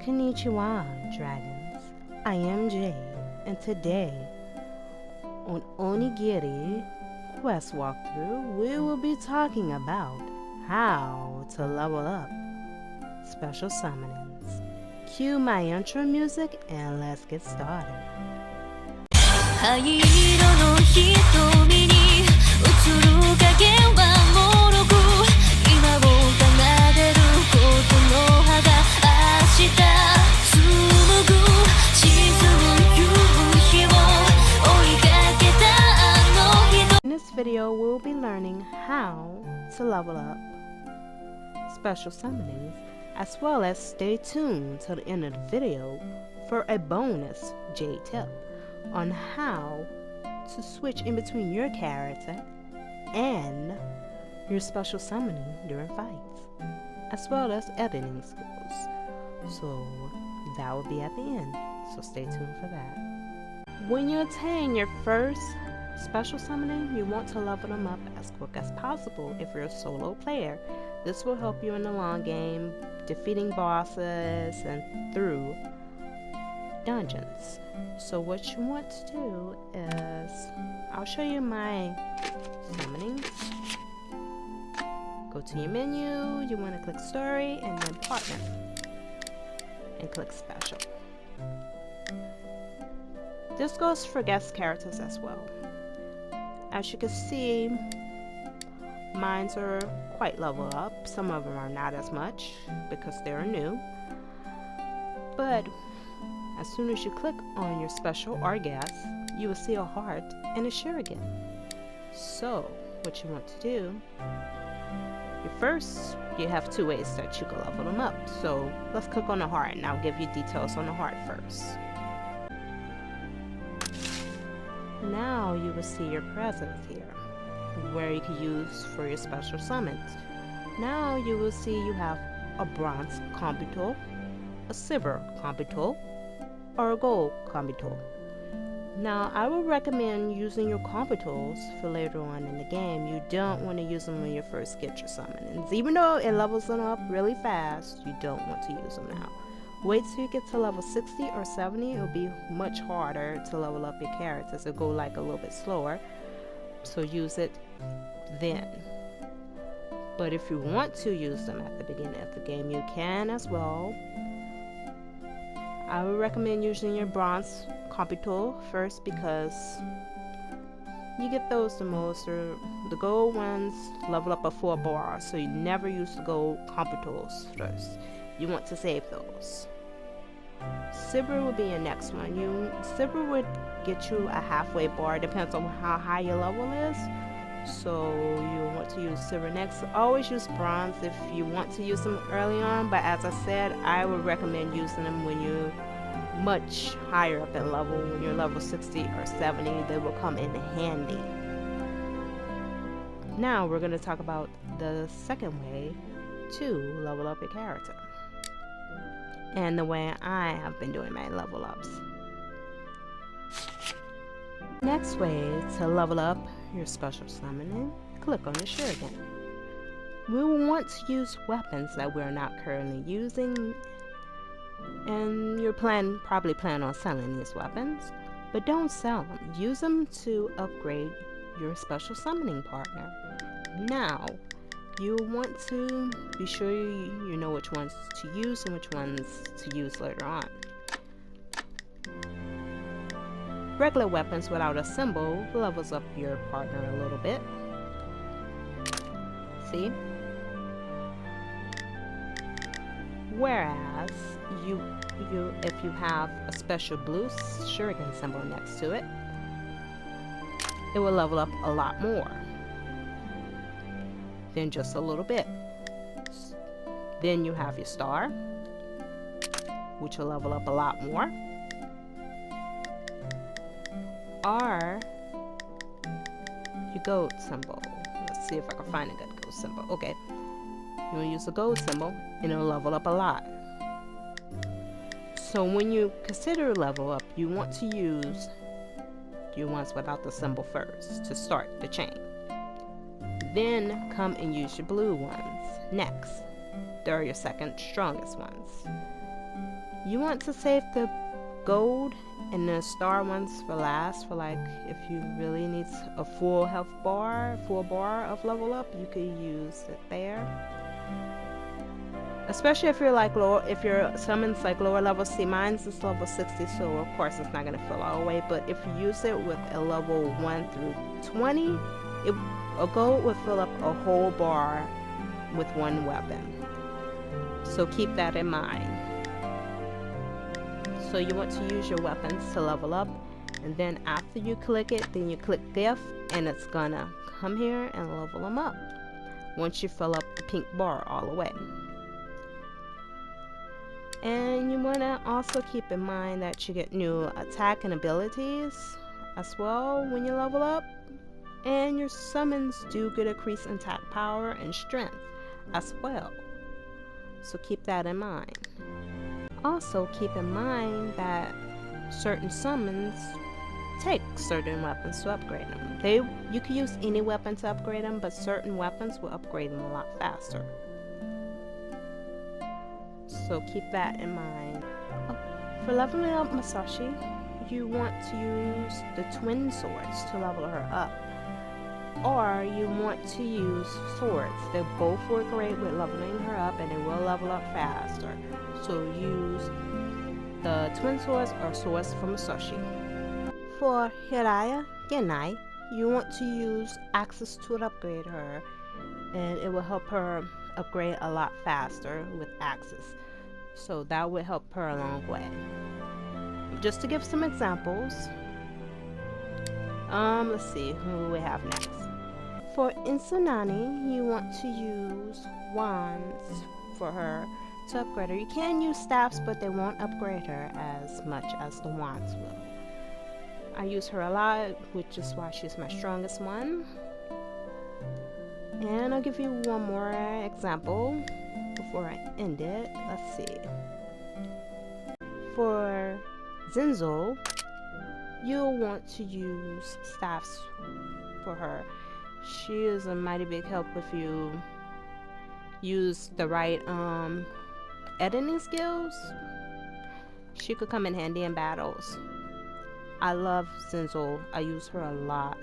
Konnichiwa, dragons. I am Jade, and today on Onigiri quest walkthrough, we will be talking about how to level up special summonings. Cue my intro music and let's get started. In this video, we'll be learning how to level up special summonings, as well as stay tuned till the end of the video for a bonus Jade tip on how to switch in between your character and your special summoning during fights, as well as editing skills. So that will be at the end, so stay tuned for that. When you attain your first special summoning, you want to level them up as quick as possible if you're a solo player. This will help you in the long game, defeating bosses and through dungeons. So what you want to do is, I'll show you my summonings. Go to your menu, you want to click story and then partner and click special. This goes for guest characters as well. As you can see, mine are quite leveled up. Some of them are not as much because they're new. But as soon as you click on your special or guest, you will see a heart and a shuriken. So what you want to do, you have two ways that you can level them up. So let's click on the heart and I'll give you details on the heart first. Now you will see your presence here, where you can use for your special summons. Now you will see you have a bronze combi tool, a silver combi tool, or a gold combi tool. Now I would recommend using your combi tools for later on in the game. You don't want to use them when you first get your summonings. Even though it levels them up really fast, you don't want to use them now. Wait till you get to level 60 or 70, it'll be much harder to level up your characters. It'll go like a little bit slower, so use it then. But if you want to use them at the beginning of the game, you can as well. I would recommend using your bronze combi tool first because you get those the most, or the gold ones level up a 4 bar, so you never use the gold combi tools first. You want to save those. Silver will be your next one. Silver would get you a halfway bar, depends on how high your level is. So you want to use silver next. Always use bronze if you want to use them early on, but as I said, I would recommend using them when you're much higher up in level. When you're level 60 or 70, they will come in handy. Now we're going to talk about the second way to level up your character, and the way I have been doing my level ups. Next way to level up your special summoning, click on the shuriken. We will want to use weapons that we're not currently using, and you're probably plan on selling these weapons, but don't sell them. Use them to upgrade your special summoning partner. Now you want to be sure you know which ones to use and which ones to use later on. Regular weapons without a symbol levels up your partner a little bit. See? Whereas if you have a special blue shuriken symbol next to it, it will level up a lot more than just a little bit. Then you have your star, which will level up a lot more, or your gold symbol. Let's see if I can find a good gold symbol. Okay, you will use the gold symbol and it'll level up a lot. So when you consider level up, you want to use your ones without the symbol first to start the chain. Then come and use your blue ones next. They're your second strongest ones. You want to save the gold and the star ones for last, for like if you really need a full health bar, full bar of level up, you could use it there. Especially if you're like lower, if your summon's like lower level. See, mine's is level 60, so of course it's not gonna fill all the way. But if you use it with a level 1 through 20, a gold would fill up a whole bar with one weapon. So keep that in mind. So you want to use your weapons to level up, and then after you click it, then you click gift, and it's gonna come here and level them up once you fill up the pink bar all the way. And you want to also keep in mind that you get new attack and abilities as well when you level up, and your summons do get increased in attack power and strength as well. So keep that in mind. Also keep in mind that certain summons take certain weapons to upgrade them. You can use any weapon to upgrade them, but certain weapons will upgrade them a lot faster. So keep that in mind. For leveling up Musashi, you want to use the twin swords to level her up, or you want to use swords. They both work great with leveling her up, and they will level up faster. So use the twin swords or swords from Musashi. For Hiraya Genai, you want to use axes to upgrade her, and it will help her upgrade a lot faster with axes. So that would help her a long way. Just to give some examples, let's see who we have next. For Insunani, you want to use wands for her to upgrade her. You can use staffs, but they won't upgrade her as much as the wands will. I use her a lot, which is why she's my strongest one. And I'll give you one more example before I end it. Let's see. For Zenzo, you'll want to use staffs for her. She is a mighty big help if you use the right editing skills. She could come in handy in battles. I love Zenzo. I use her a lot.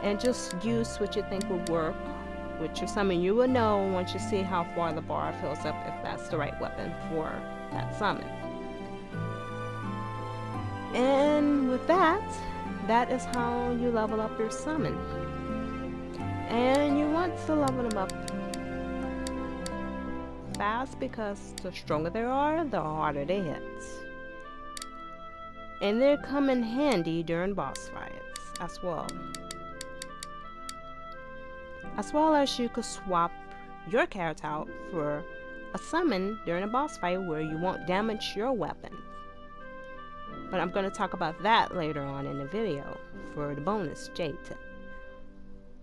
And just use what you think will work with your summon. You will know once you see how far the bar fills up if that's the right weapon for that summon. And with that, that is how you level up your summon. And you want to level them up fast, because the stronger they are, the harder they hit. And they come in handy during boss fights as well. As well as you could swap your character out for a summon during a boss fight where you won't damage your weapon. But I'm going to talk about that later on in the video for the bonus Jade tip.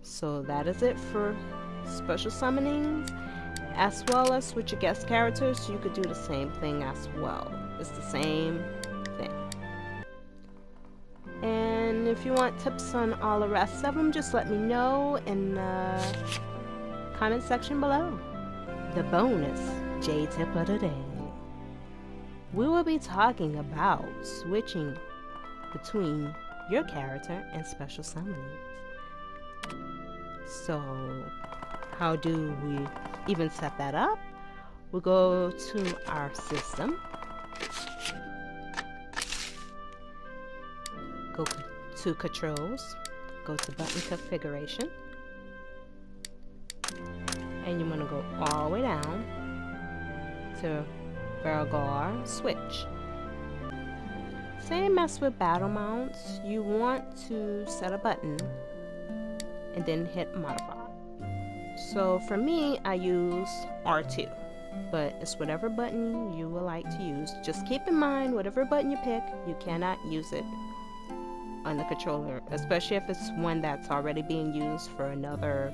So that is it for special summonings. As well as with your guest characters, you could do the same thing as well. It's the same thing. And if you want tips on all the rest of them, just let me know in the comment section below. The bonus Jade tip of the day. We will be talking about switching between your character and special summonings. So, how do we even set that up? We'll go to our system. Go to controls. Go to button configuration. And you want to go all the way down to Vergar switch. Same as with battle mounts, you want to set a button and then hit modify. So for me, I use R2, but it's whatever button you would like to use. Just keep in mind, whatever button you pick, you cannot use it on the controller, especially if it's one that's already being used for another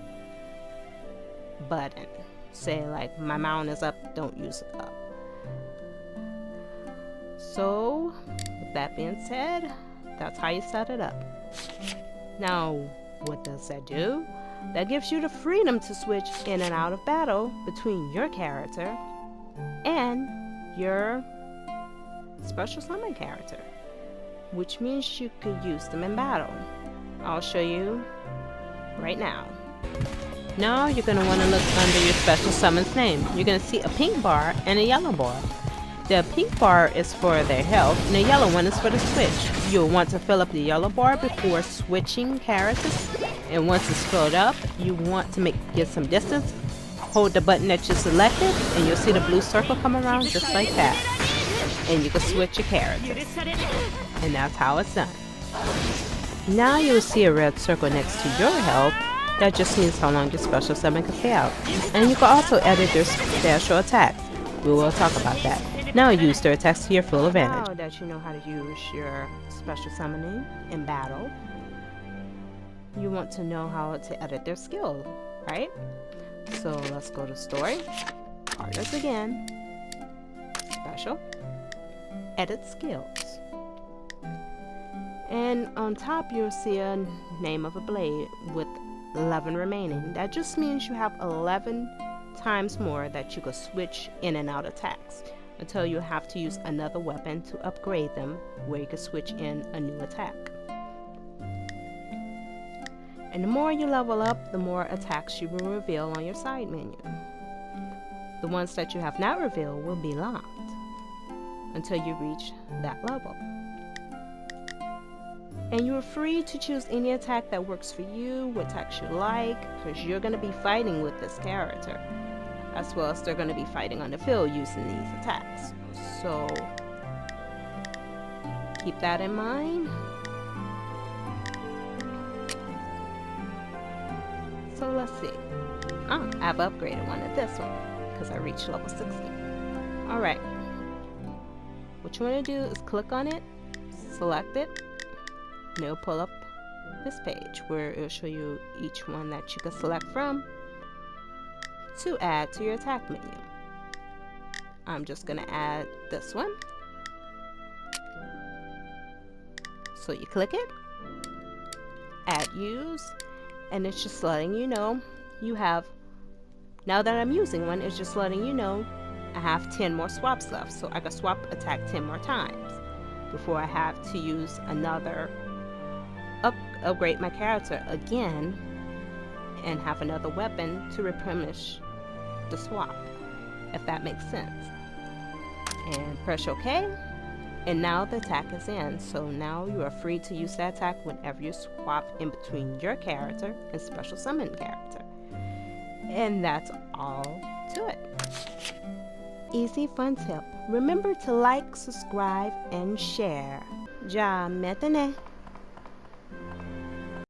button. Say like my mount is up, don't use it up. So with that being said, that's how you set it up. Now what does that do? That gives you the freedom to switch in and out of battle between your character and your special summon character, which means you could use them in battle. I'll show you right now. Now you're going to want to look under your special summon's name. You're going to see a pink bar and a yellow bar. The pink bar is for their health and the yellow one is for the switch. You'll want to fill up the yellow bar before switching characters, and once it's filled up, you want to get some distance. Hold the button that you selected and you'll see the blue circle come around just like that. And you can switch your characters. And that's how it's done. Now you'll see a red circle next to your health. That just means how long your special summon can stay out. And you can also edit their special attacks. We will talk about that. Now use their attacks to your full advantage. Now that you know how to use your special summoning in battle, you want to know how to edit their skill, right? So let's go to story, partners again, special, edit skills. And on top you'll see a name of a blade with 11 remaining. That just means you have 11 times more that you could switch in and out attacks until you have to use another weapon to upgrade them, where you can switch in a new attack. And the more you level up, the more attacks you will reveal on your side menu. The ones that you have not revealed will be locked until you reach that level. And you're free to choose any attack that works for you, what attacks you like, because you're going to be fighting with this character, as well as they're going to be fighting on the field using these attacks. So keep that in mind. So let's see. I've upgraded one of this one because I reached level 60. Alright. What you want to do is click on it, select it, and it'll pull up this page where it'll show you each one that you can select from to add to your attack menu. I'm just going to add this one. So you click it, add use, and it's just letting you know you have, now that I'm using one, it's just letting you know I have 10 more swaps left, so I can swap attack 10 more times before I have to use another, upgrade my character again and have another weapon to replenish the swap, if that makes sense. And press OK. And now the attack is in, so now you are free to use that attack whenever you swap in between your character and special summon character. And that's all to it. Easy fun tip. Remember to like, subscribe, and share. Ja, maintenant.